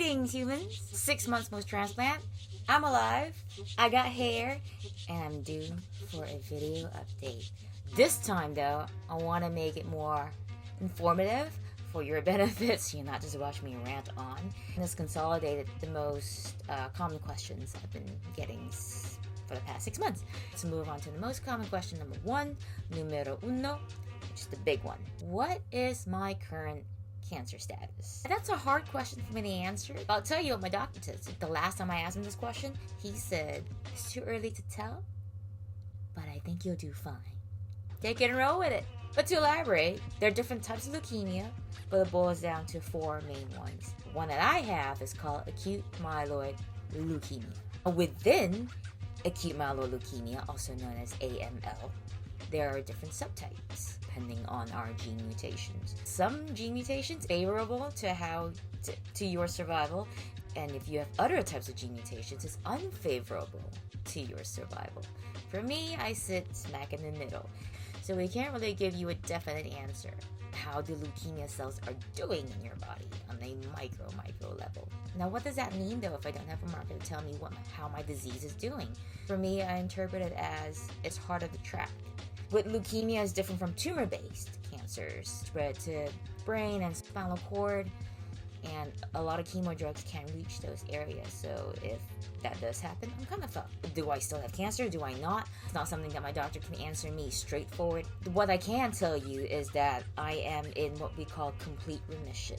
Greetings, humans. 6 months post-transplant. I'm alive. I got hair. And I'm due for a video update. This time, though, I want to make it more informative for your benefit, so you're not just watching me rant on. And this consolidated the most common questions I've been getting for the past 6 months. Let's move on to the most common question, number one, numero uno, which is the big one. What is my current cancer status? That's a hard question for me to answer. I'll tell you what my doctor said. The last time I asked him this question, he said, it's too early to tell, but I think you'll do fine. Take it and roll with it. But to elaborate, there are different types of leukemia, but it boils down to 4 main ones. The one that I have is called acute myeloid leukemia. Within acute myeloid leukemia, also known as AML, there are different subtypes depending on our gene mutations. Some gene mutations favorable to your survival, and if you have other types of gene mutations, it's unfavorable to your survival. For me, I sit smack in the middle, so we can't really give you a definite answer. How the leukemia cells are doing in your body on a micro level. Now, what does that mean though if I don't have a marker to tell me how my disease is doing? For me, I interpret it as it's harder to track. With leukemia is different from tumor-based cancers, spread to brain and spinal cord, and a lot of chemo drugs can't reach those areas. So if that does happen, I'm kind of fucked. Do I still have cancer? Do I not? It's not something that my doctor can answer me straightforward. What I can tell you is that I am in what we call complete remission.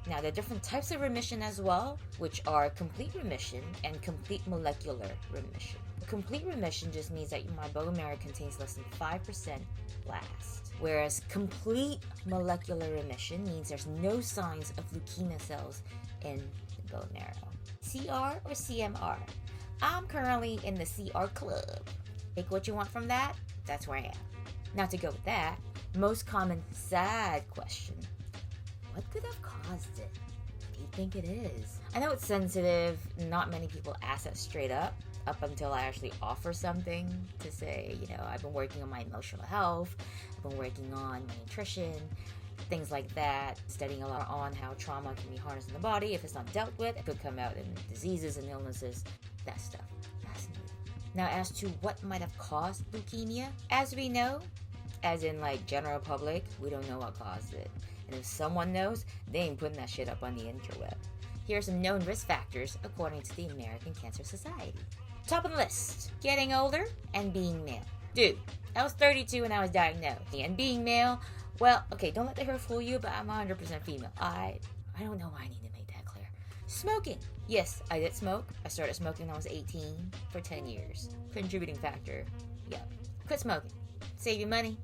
Now, there are different types of remission as well, which are complete remission and complete molecular remission. Complete remission just means that my bone marrow contains less than 5% blast, whereas complete molecular remission means there's no signs of leukemia cells in the bone marrow. CR or CMR? I'm currently in the CR club. Take what you want from that, that's where I am. Now, to go with that, most common sad question. What could have caused it? What do you think it is? I know it's sensitive. Not many people ask that straight up until I actually offer something to say, I've been working on my emotional health. I've been working on my nutrition, things like that. Studying a lot on how trauma can be harnessed in the body. If it's not dealt with, it could come out in diseases and illnesses. That stuff. Fascinating. Now, as to what might have caused leukemia, as we know, as in general public, we don't know what caused it. And if someone knows, they ain't putting that shit up on the interweb. Here are some known risk factors according to the American Cancer Society. Top of the list, getting older and being male. Dude, I was 32 when I was diagnosed. And being male, well, okay, don't let the hair fool you, but I'm 100% female. I don't know why I need to make that clear. Smoking. Yes, I did smoke. I started smoking when I was 18 for 10 years. Contributing factor. Yeah. Quit smoking. Save your money.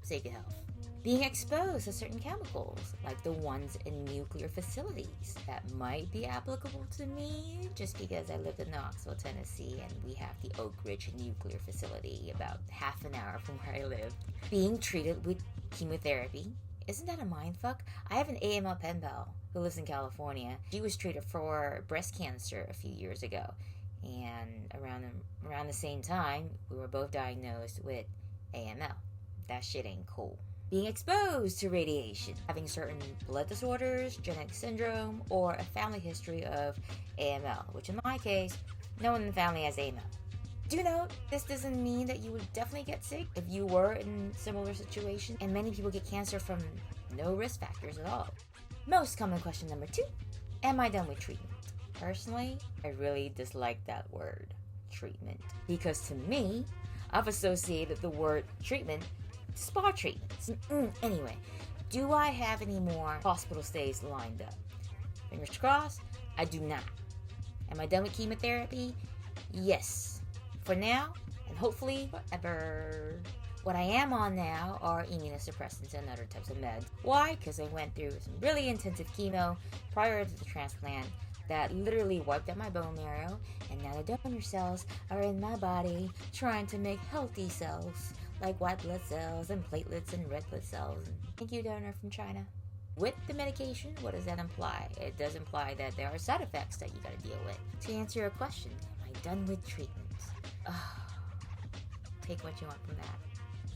Save your health. Being exposed to certain chemicals, like the ones in nuclear facilities. That might be applicable to me just because I lived in Knoxville, Tennessee, and we have the Oak Ridge nuclear facility about half an hour from where I lived. Being treated with chemotherapy. Isn't that a mindfuck? I have an AML pen pal who lives in California. She was treated for breast cancer a few years ago. And around the same time, we were both diagnosed with AML. That shit ain't cool. Being exposed to radiation, having certain blood disorders, genetic syndrome, or a family history of AML, which in my case, no one in the family has AML. Do note, this doesn't mean that you would definitely get sick if you were in similar situation, and many people get cancer from no risk factors at all. Most common question number 2, am I done with treatment? Personally, I really dislike that word, treatment, because to me, I've associated the word treatment spa treatments. Anyway, do I have any more hospital stays lined up? Fingers crossed, I do not. Am I done with chemotherapy? Yes. For now, and hopefully forever. What I am on now are immunosuppressants and other types of meds. Why? Because I went through some really intensive chemo prior to the transplant that literally wiped out my bone marrow, and now the donor cells are in my body trying to make healthy cells, like white blood cells and platelets and red blood cells. Thank you, donor from China. With the medication, what does that imply? It does imply that there are side effects that you gotta deal with. To answer your question, am I done with treatment? Take what you want from that.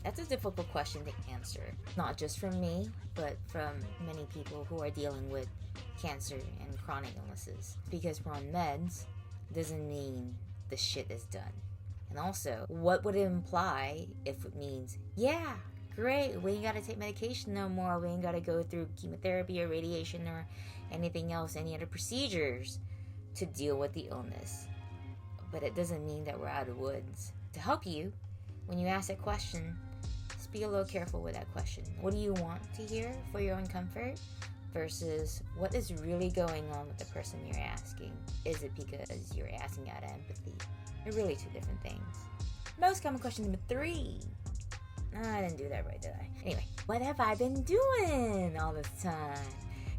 That's a difficult question to answer. Not just from me, but from many people who are dealing with cancer and chronic illnesses. Because we're on meds doesn't mean the shit is done. And also, what would it imply if it means, yeah, great, we ain't gotta take medication no more, we ain't gotta go through chemotherapy or radiation or anything else, any other procedures to deal with the illness. But it doesn't mean that we're out of the woods. To help you, when you ask that question, just be a little careful with that question. What do you want to hear for your own comfort versus what is really going on with the person you're asking? Is it because you're asking out of empathy? They're really two different things. Most common question number 3. I didn't do that right, did I? Anyway, what have I been doing all this time?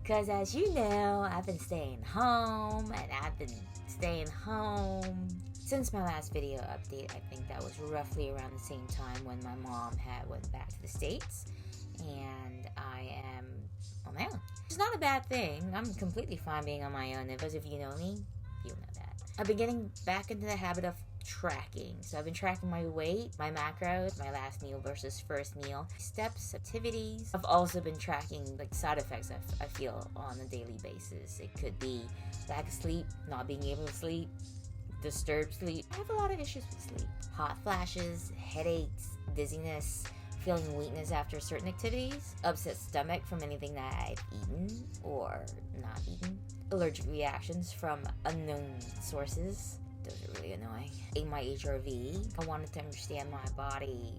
Because as you know, I've been staying home, and I've been staying home since my last video update. I think that was roughly around the same time when my mom went back to the States, and I am on my own. It's not a bad thing. I'm completely fine being on my own. Because if you know me, you'll know that. I've been getting back into the habit of tracking. So I've been tracking my weight, my macros, my last meal versus first meal, steps, activities. I've also been tracking like side effects I feel on a daily basis. It could be lack of sleep, not being able to sleep, disturbed sleep. I have a lot of issues with sleep. Hot flashes, headaches, dizziness, feeling weakness after certain activities, upset stomach from anything that I've eaten or not eaten, allergic reactions from unknown sources. Those are really annoying. In my HRV, I wanted to understand my body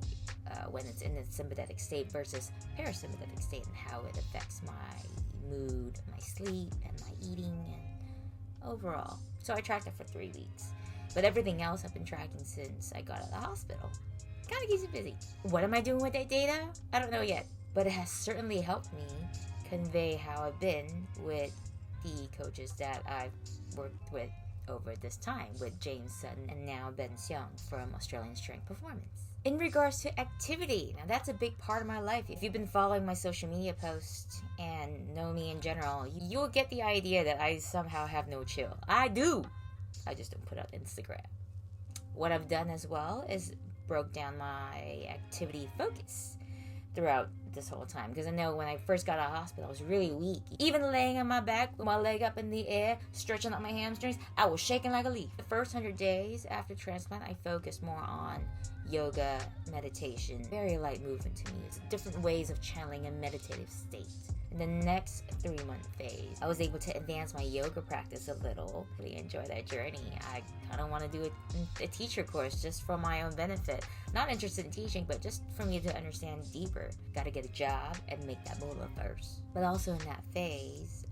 when it's in its sympathetic state versus parasympathetic state and how it affects my mood, my sleep, and my eating, and overall. So I tracked it for 3 weeks. But everything else I've been tracking since I got out of the hospital. Kind of keeps me busy. What am I doing with that data? I don't know yet. But it has certainly helped me convey how I've been with the coaches that I've worked with over this time, with James Sutton and now Ben Seong from Australian Strength Performance. In regards to activity, now that's a big part of my life. If you've been following my social media posts and know me in general, you'll get the idea that I somehow have no chill. I do. I just don't put out Instagram. What I've done as well is broke down my activity focus throughout this whole time, because I know when I first got out of hospital I was really weak. Even laying on my back with my leg up in the air, stretching out my hamstrings, I was shaking like a leaf. The first 100 days after transplant, I focused more on yoga, meditation, very light movement to me. It's different ways of channeling a meditative state. In the next 3-month phase, I was able to advance my yoga practice a little. Really enjoy that journey. I kind of want to do a teacher course just for my own benefit. Not interested in teaching, but just for me to understand deeper. Got to get a job and make that moolah first. But also in that phase,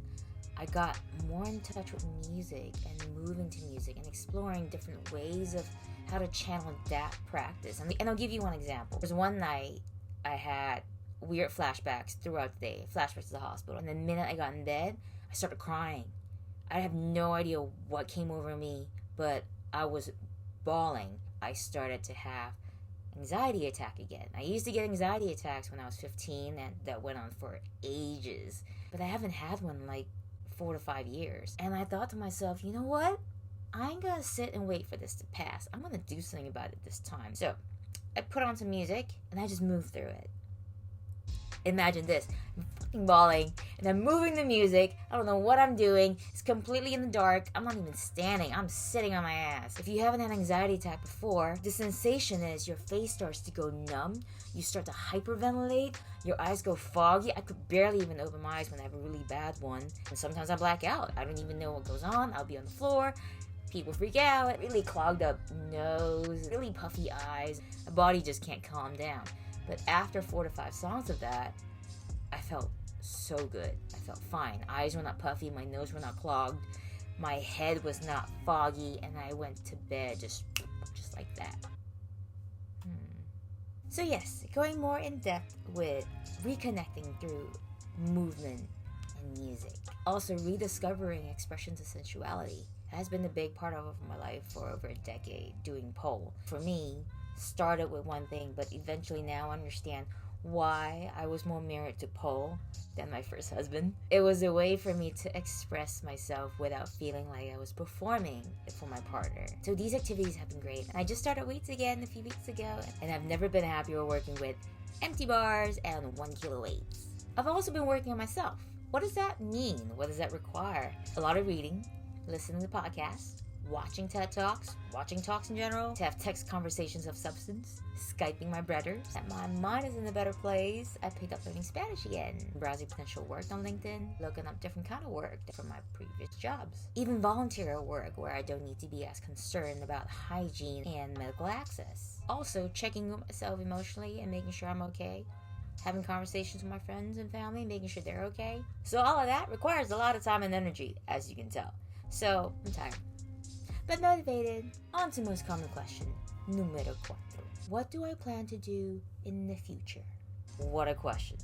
I got more in touch with music and moving to music and exploring different ways of how to channel that practice. And I'll give you one example. There's one night I had weird flashbacks throughout the day, flashbacks to the hospital, and the minute I got in bed, I started crying. I have no idea what came over me, but I was bawling. I started to have anxiety attack again. I used to get anxiety attacks when I was 15, and that went on for ages, but I haven't had one in like 4 to 5 years. And I thought to myself, you know what? I ain't gonna sit and wait for this to pass. I'm gonna do something about it this time. So I put on some music and I just moved through it. Imagine this. I'm fucking bawling and I'm moving the music. I don't know what I'm doing. It's completely in the dark. I'm not even standing. I'm sitting on my ass. If you haven't had an anxiety attack before, the sensation is your face starts to go numb. You start to hyperventilate. Your eyes go foggy. I could barely even open my eyes when I have a really bad one. And sometimes I black out. I don't even know what goes on. I'll be on the floor. People freak out. Really clogged up nose. Really puffy eyes. My body just can't calm down. But after 4 to 5 songs of that, I felt so good. I felt fine. Eyes were not puffy. My nose were not clogged. My head was not foggy. And I went to bed just like that. So yes, going more in depth with reconnecting through movement and music. Also rediscovering expressions of sensuality has been a big part of my life for over a decade, doing pole. For me, started with one thing, but eventually now understand why I was more married to pole than my first husband. It was a way for me to express myself without feeling like I was performing for my partner. So these activities have been great. I just started weights again a few weeks ago, and I've never been happier working with empty bars and 1 kilo weights. I've also been working on myself What does that mean? What does that require? A lot of reading, listening to podcasts, watching TED Talks, watching talks in general, to have text conversations of substance, Skyping my brothers. That my mind is in a better place. I picked up learning Spanish again, browsing potential work on LinkedIn, looking up different kind of work from my previous jobs. Even volunteer work where I don't need to be as concerned about hygiene and medical access. Also, checking with myself emotionally and making sure I'm okay. Having conversations with my friends and family, making sure they're okay. So all of that requires a lot of time and energy, as you can tell. So, I'm tired. But motivated. On to most common question, numero 4. What do I plan to do in the future? What a question.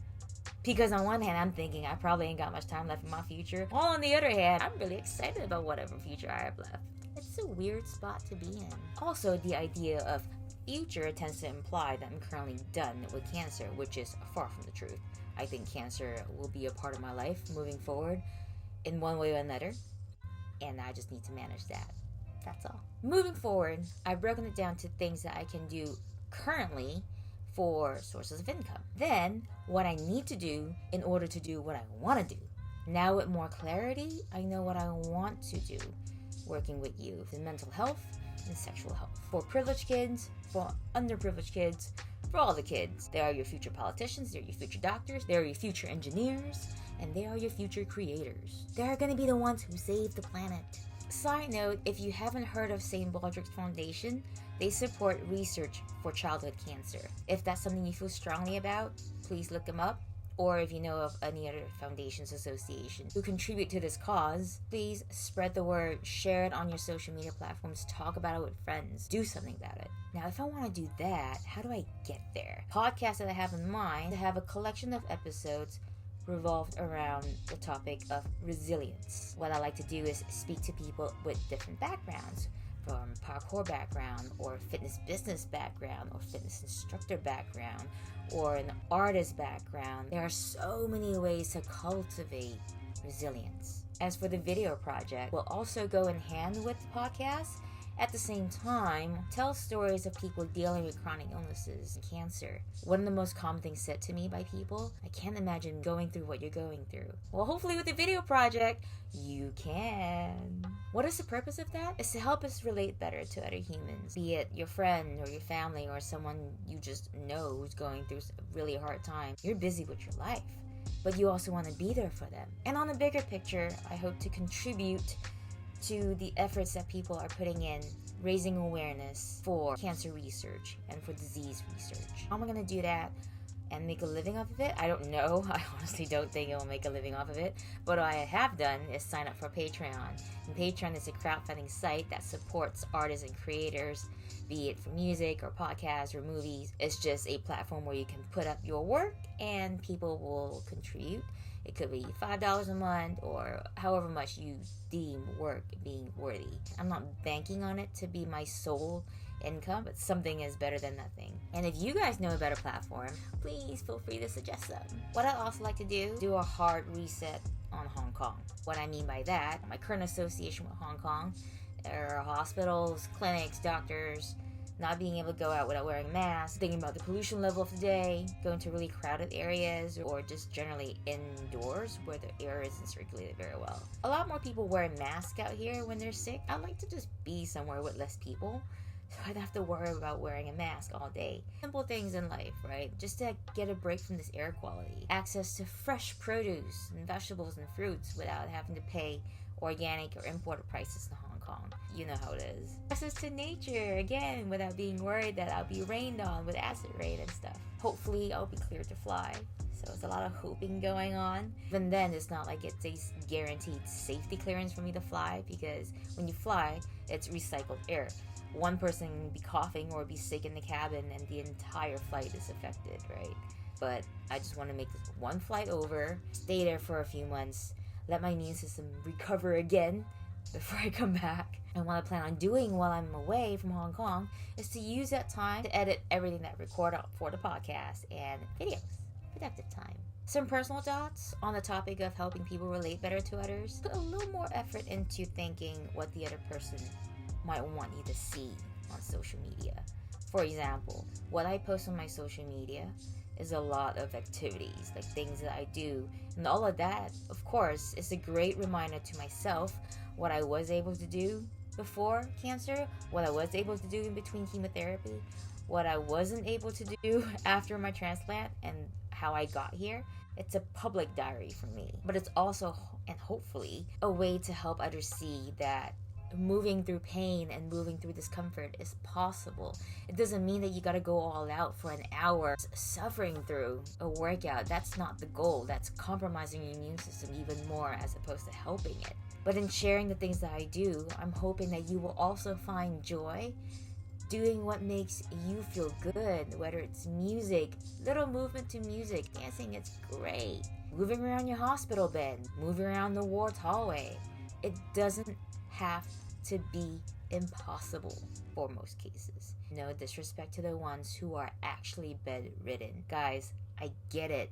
Because on one hand, I'm thinking I probably ain't got much time left in my future. While on the other hand, I'm really excited about whatever future I have left. It's a weird spot to be in. Also, the idea of future tends to imply that I'm currently done with cancer, which is far from the truth. I think cancer will be a part of my life moving forward in one way or another, and I just need to manage that. That's all. Moving forward, I've broken it down to things that I can do currently for sources of income. Then, what I need to do in order to do what I want to do. Now with more clarity, I know what I want to do, working with youth in mental health and sexual health. For privileged kids, for underprivileged kids, for all the kids. They are your future politicians, they're your future doctors, they are your future engineers, and they are your future creators. They are going to be the ones who save the planet. Side note, if you haven't heard of St. Baldrick's Foundation, they support research for childhood cancer. If that's something you feel strongly about, please look them up. Or if you know of any other foundations, associations who contribute to this cause, please spread the word, share it on your social media platforms, talk about it with friends, do something about it. Now, if I want to do that, how do I get there? Podcast that I have in mind to have a collection of episodes revolved around the topic of resilience. What I like to do is speak to people with different backgrounds, from parkour background, or fitness business background, or fitness instructor background, or an artist background. There are so many ways to cultivate resilience. As for the video project, we'll also go in hand with the podcast. At the same time, tell stories of people dealing with chronic illnesses and cancer. One of the most common things said to me by people, I can't imagine going through what you're going through. Well, hopefully with the video project, you can. What is the purpose of that? It's to help us relate better to other humans, be it your friend or your family or someone you just know who's going through a really hard time. You're busy with your life, but you also want to be there for them. And on a bigger picture, I hope to contribute to the efforts that people are putting in raising awareness for cancer research and for disease research. How am I going to do that and make a living off of it? I don't know. I honestly don't think I'll make a living off of it. But what I have done is sign up for Patreon. And Patreon is a crowdfunding site that supports artists and creators, be it for music or podcasts or movies. It's just a platform where you can put up your work and people will contribute. It could be $5 a month or however much you deem work being worthy. I'm not banking on it to be my sole income, but something is better than nothing. And if you guys know a better platform, please feel free to suggest them. What I'd also like to do a hard reset on Hong Kong. What I mean by that, my current association with Hong Kong are hospitals, clinics, doctors, not being able to go out without wearing masks, thinking about the pollution level of the day, going to really crowded areas, or just generally indoors where the air isn't circulated very well. A lot more people wear masks out here when they're sick. I like to just be somewhere with less people, so I don't have to worry about wearing a mask all day. Simple things in life, right? Just to get a break from this air quality. Access to fresh produce and vegetables and fruits without having to pay organic or imported prices in Hong Kong. You know how it is. Access to nature, again, without being worried that I'll be rained on with acid rain and stuff. Hopefully, I'll be cleared to fly. So it's a lot of hoping going on. Even then, it's not like it's a guaranteed safety clearance for me to fly, because when you fly, it's recycled air. One person can be coughing or be sick in the cabin and the entire flight is affected, right? But I just want to make this one flight over, stay there for a few months, let my immune system recover again before I come back. And what I plan on doing while I'm away from Hong Kong is to use that time to edit everything that I record out for the podcast and videos. Productive time. Some personal thoughts on the topic of helping people relate better to others. Put a little more effort into thinking what the other person might want you to see on social media. For example, what I post on my social media is a lot of activities, like things that I do. And all of that, of course, is a great reminder to myself what I was able to do before cancer, what I was able to do in between chemotherapy, what I wasn't able to do after my transplant, and how I got here. It's a public diary for me, but it's also, and hopefully, a way to help others see that moving through pain and moving through discomfort is possible. It doesn't mean that you gotta go all out for an hour suffering through a workout. That's not the goal. That's compromising your immune system even more as opposed to helping it. But in sharing the things that I do, I'm hoping that you will also find joy doing what makes you feel good, whether it's music, little movement to music, dancing, it's great. Moving around your hospital bed, moving around the ward hallway. It doesn't have to be impossible for most cases. No disrespect to the ones who are actually bedridden. Guys, I get it.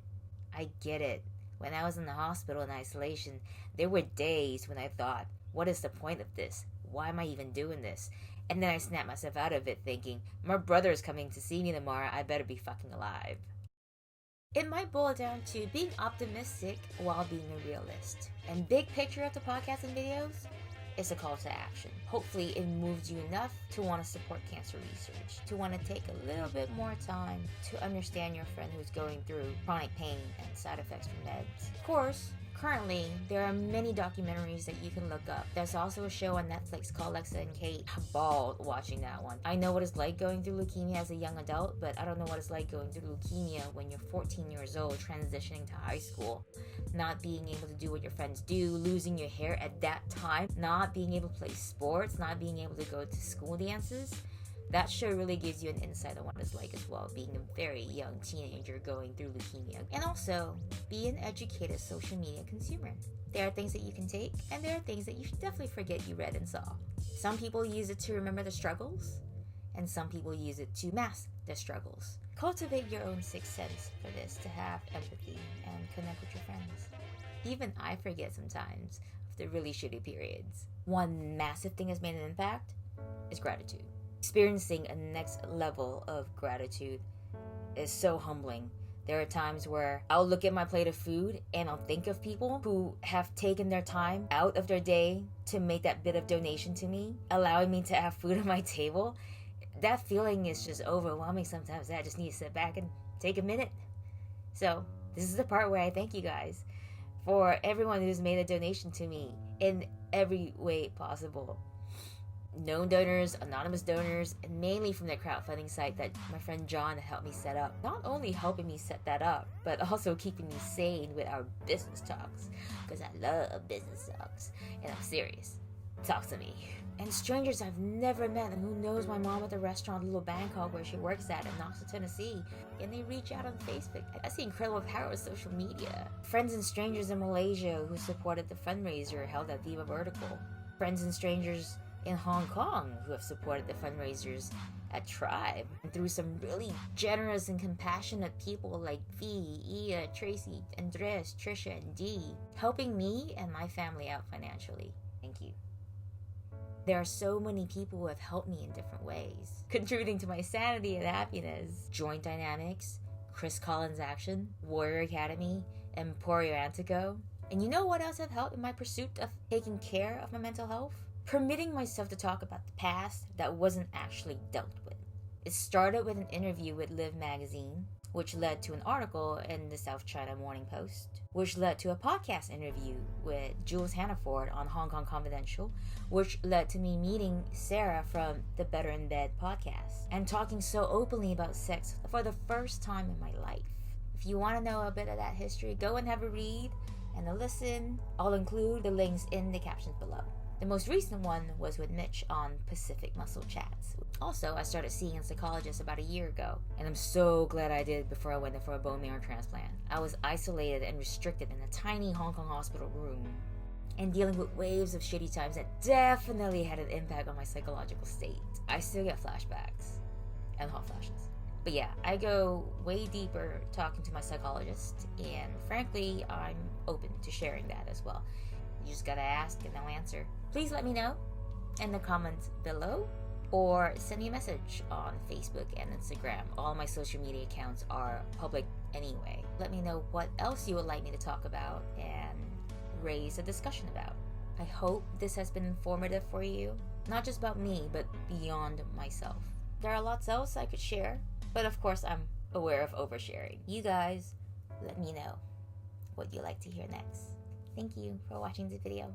When I was in the hospital in isolation, there were days when I thought, what is the point of this? Why am I even doing this? And then I snapped myself out of it thinking, my brother's coming to see me tomorrow, I better be fucking alive. It might boil down to being optimistic while being a realist. And big picture of the podcast and videos is a call to action. Hopefully it moves you enough to want to support cancer research, to want to take a little bit more time to understand your friend who's going through chronic pain and side effects from meds. Of course, currently, there are many documentaries that you can look up. There's also a show on Netflix called Lexa and Kate. I bawled watching that one. I know what it's like going through leukemia as a young adult, but I don't know what it's like going through leukemia when you're 14 years old, transitioning to high school, not being able to do what your friends do, losing your hair at that time, not being able to play sports, not being able to go to school dances. That show really gives you an insight on what it's like as well, being a very young teenager going through leukemia. And also, be an educated social media consumer. There are things that you can take, and there are things that you should definitely forget you read and saw. Some people use it to remember the struggles, and some people use it to mask their struggles. Cultivate your own sixth sense for this, to have empathy and connect with your friends. Even I forget sometimes of the really shitty periods. One massive thing that's made an impact is gratitude. Experiencing a next level of gratitude is so humbling. There are times where I'll look at my plate of food and I'll think of people who have taken their time out of their day to make that bit of donation to me, allowing me to have food on my table. That feeling is just overwhelming sometimes. I just need to sit back and take a minute. So this is the part where I thank you guys for everyone who's made a donation to me in every way possible. Known donors, anonymous donors, and mainly from the crowdfunding site that my friend John helped me set up. Not only helping me set that up, but also keeping me sane with our business talks. Because I love business talks. And I'm serious. Talk to me. And strangers I've never met and who knows my mom at the restaurant in Little Bangkok where she works at in Knoxville, Tennessee. And they reach out on Facebook. That's the incredible power of social media. Friends and strangers in Malaysia who supported the fundraiser held at Viva Vertical. Friends and strangers in Hong Kong who have supported the fundraisers at Tribe, and through some really generous and compassionate people like V, Ia, Tracy, Andres, Trisha, and Dee, helping me and my family out financially. Thank you. There are so many people who have helped me in different ways, contributing to my sanity and happiness. Joint Dynamics, Chris Collins Action, Warrior Academy, Emporio Antico. And you know what else have helped in my pursuit of taking care of my mental health? Permitting myself to talk about the past that wasn't actually dealt with. It started with an interview with Live magazine, which led to an article in the South China Morning Post, which led to a podcast interview with Jules Hannaford on Hong Kong Confidential, which led to me meeting Sarah from the Better in Bed podcast and talking so openly about sex for the first time in my life. If you want to know a bit of that history, go and have a read and a listen. I'll include the links in the captions below. The most recent one was with Mitch on Pacific Muscle Chats. Also, I started seeing a psychologist about a year ago, and I'm so glad I did before I went in for a bone marrow transplant. I was isolated and restricted in a tiny Hong Kong hospital room, and dealing with waves of shitty times that definitely had an impact on my psychological state. I still get flashbacks and hot flashes. But yeah, I go way deeper talking to my psychologist, and frankly, I'm open to sharing that as well. You just gotta ask and they'll answer. Please let me know in the comments below or send me a message on Facebook and Instagram. All my social media accounts are public anyway. Let me know what else you would like me to talk about and raise a discussion about. I hope this has been informative for you, not just about me, but beyond myself. There are lots else I could share, but of course I'm aware of oversharing. You guys, let me know what you'd like to hear next. Thank you for watching this video.